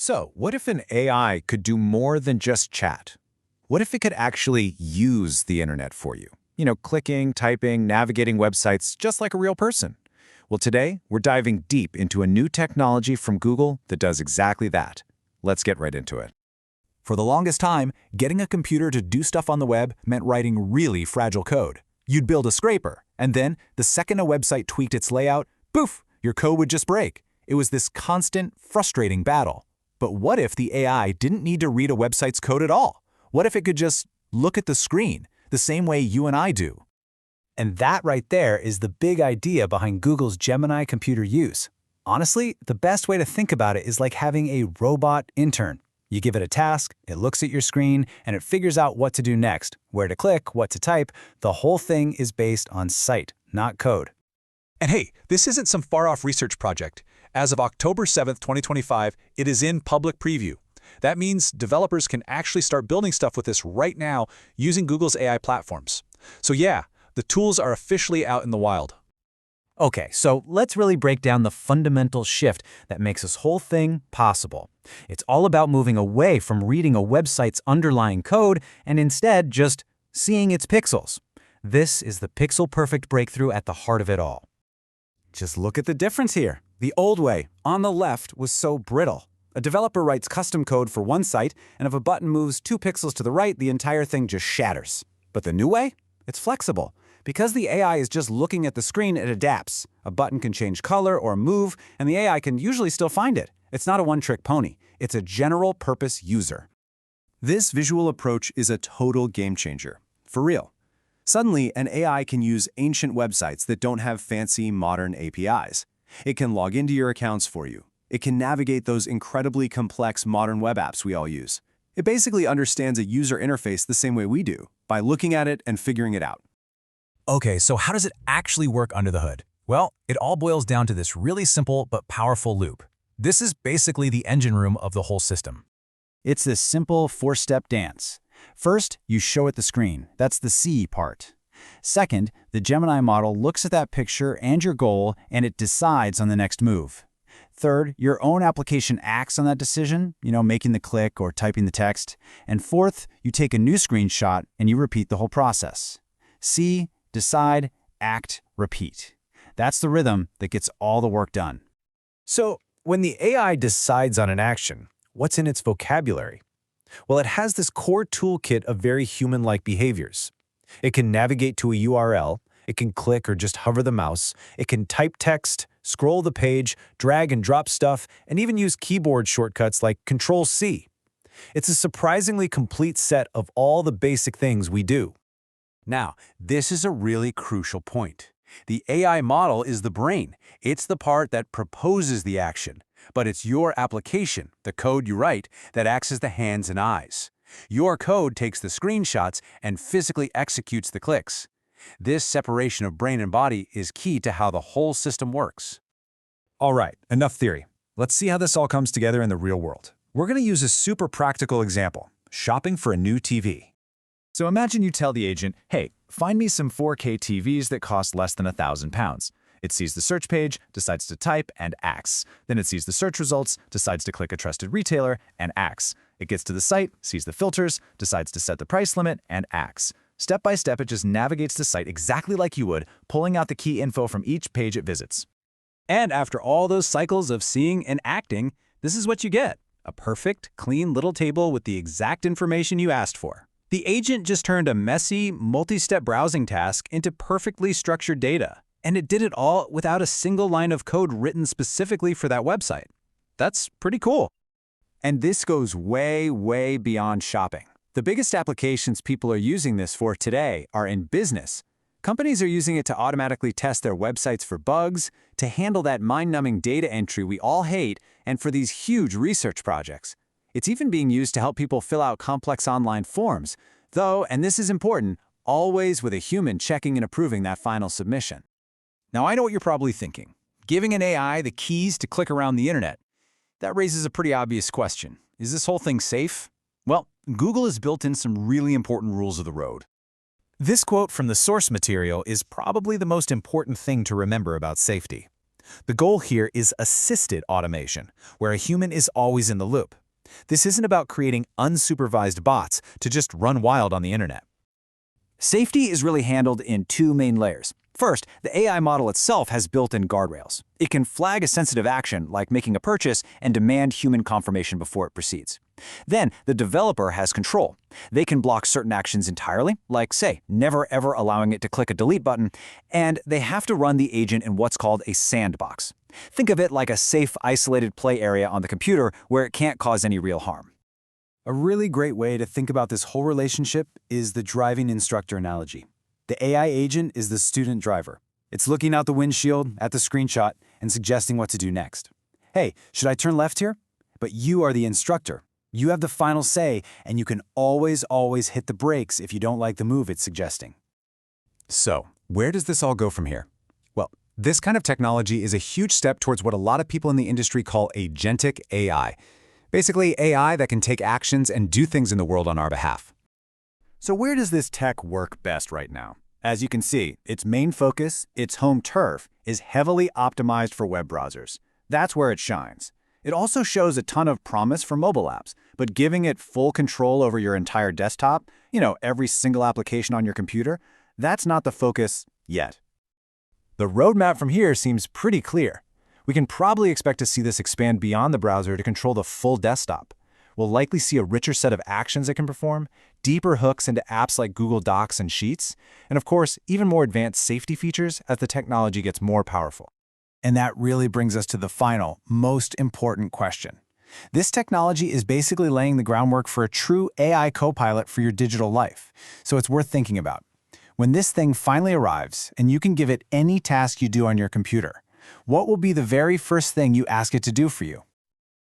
So, what if an AI could do more than just chat? What if it could actually use the internet for you? Clicking, typing, navigating websites just like a real person. Well, today, we're diving deep into a new technology from Google that does exactly that. Let's get right into it. For the longest time, getting a computer to do stuff on the web meant writing really fragile code. You'd build a scraper, and then, the second a website tweaked its layout, poof, your code would just break. It was this constant, frustrating battle. But what if the AI didn't need to read a website's code at all? What if it could just look at the screen, the same way you and I do? And that right there is the big idea behind Google's Gemini computer use. Honestly, the best way to think about it is like having a robot intern. You give it a task, it looks at your screen, and it figures out what to do next, where to click, what to type. The whole thing is based on sight, not code. And hey, this isn't some far-off research project. As of October 7th, 2025, it is in public preview. That means developers can actually start building stuff with this right now using Google's AI platforms. So yeah, the tools are officially out in the wild. Okay, so let's really break down the fundamental shift that makes this whole thing possible. It's all about moving away from reading a website's underlying code and instead just seeing its pixels. This is the pixel-perfect breakthrough at the heart of it all. Just look at the difference here. The old way, on the left, was so brittle. A developer writes custom code for one site, and if a button moves 2 pixels to the right, the entire thing just shatters. But the new way? It's flexible. Because the AI is just looking at the screen, it adapts. A button can change color or move, and the AI can usually still find it. It's not a one-trick pony. It's a general-purpose user. This visual approach is a total game-changer. For real. Suddenly, an AI can use ancient websites that don't have fancy, modern APIs. It can log into your accounts for you. It can navigate those incredibly complex modern web apps we all use. It basically understands a user interface the same way we do, by looking at it and figuring it out. Okay, so how does it actually work under the hood? Well, it all boils down to this really simple but powerful loop. This is basically the engine room of the whole system. It's this simple 4-step dance. First, you show it the screen. That's the see part. Second, the Gemini model looks at that picture and your goal, and it decides on the next move. Third, your own application acts on that decision, making the click or typing the text. And fourth, you take a new screenshot and you repeat the whole process. See, decide, act, repeat. That's the rhythm that gets all the work done. So, when the AI decides on an action, what's in its vocabulary? Well, it has this core toolkit of very human-like behaviors. It can navigate to a URL, it can click or just hover the mouse, it can type text, scroll the page, drag and drop stuff, and even use keyboard shortcuts like Control-C. It's a surprisingly complete set of all the basic things we do. Now, this is a really crucial point. The AI model is the brain. It's the part that proposes the action. But it's your application, the code you write, that acts as the hands and eyes. Your code takes the screenshots and physically executes the clicks. This separation of brain and body is key to how the whole system works. All right, enough theory. Let's see how this all comes together in the real world. We're going to use a super practical example, shopping for a new TV. So imagine you tell the agent, hey, find me some 4K TVs that cost less than £1,000. It sees the search page, decides to type, and acts. Then it sees the search results, decides to click a trusted retailer, and acts. It gets to the site, sees the filters, decides to set the price limit, and acts. Step by step, it just navigates the site exactly like you would, pulling out the key info from each page it visits. And after all those cycles of seeing and acting, this is what you get. A perfect, clean little table with the exact information you asked for. The agent just turned a messy, multi-step browsing task into perfectly structured data. And it did it all without a single line of code written specifically for that website. That's pretty cool. And this goes way, way beyond shopping. The biggest applications people are using this for today are in business. Companies are using it to automatically test their websites for bugs, to handle that mind-numbing data entry we all hate, and for these huge research projects. It's even being used to help people fill out complex online forms, though, and this is important, always with a human checking and approving that final submission. Now, I know what you're probably thinking. Giving an AI the keys to click around the internet. That raises a pretty obvious question. Is this whole thing safe? Well, Google has built in some really important rules of the road. This quote from the source material is probably the most important thing to remember about safety. The goal here is assisted automation, where a human is always in the loop. This isn't about creating unsupervised bots to just run wild on the internet. Safety is really handled in two main layers. First, the AI model itself has built-in guardrails. It can flag a sensitive action, like making a purchase, and demand human confirmation before it proceeds. Then, the developer has control. They can block certain actions entirely, like, say, never ever allowing it to click a delete button, and they have to run the agent in what's called a sandbox. Think of it like a safe, isolated play area on the computer where it can't cause any real harm. A really great way to think about this whole relationship is the driving instructor analogy. The AI agent is the student driver. It's looking out the windshield at the screenshot and suggesting what to do next. Hey, should I turn left here? But you are the instructor. You have the final say, and you can always hit the brakes if you don't like the move it's suggesting. So, where does this all go from here? Well, this kind of technology is a huge step towards what a lot of people in the industry call agentic AI. Basically, AI that can take actions and do things in the world on our behalf. So where does this tech work best right now? As you can see, its main focus, its home turf, is heavily optimized for web browsers. That's where it shines. It also shows a ton of promise for mobile apps, but giving it full control over your entire desktop, every single application on your computer, that's not the focus yet. The roadmap from here seems pretty clear. We can probably expect to see this expand beyond the browser to control the full desktop. We'll likely see a richer set of actions it can perform, deeper hooks into apps like Google Docs and Sheets, and of course, even more advanced safety features as the technology gets more powerful. And that really brings us to the final, most important question. This technology is basically laying the groundwork for a true AI copilot for your digital life, so it's worth thinking about. When this thing finally arrives, and you can give it any task you do on your computer, what will be the very first thing you ask it to do for you?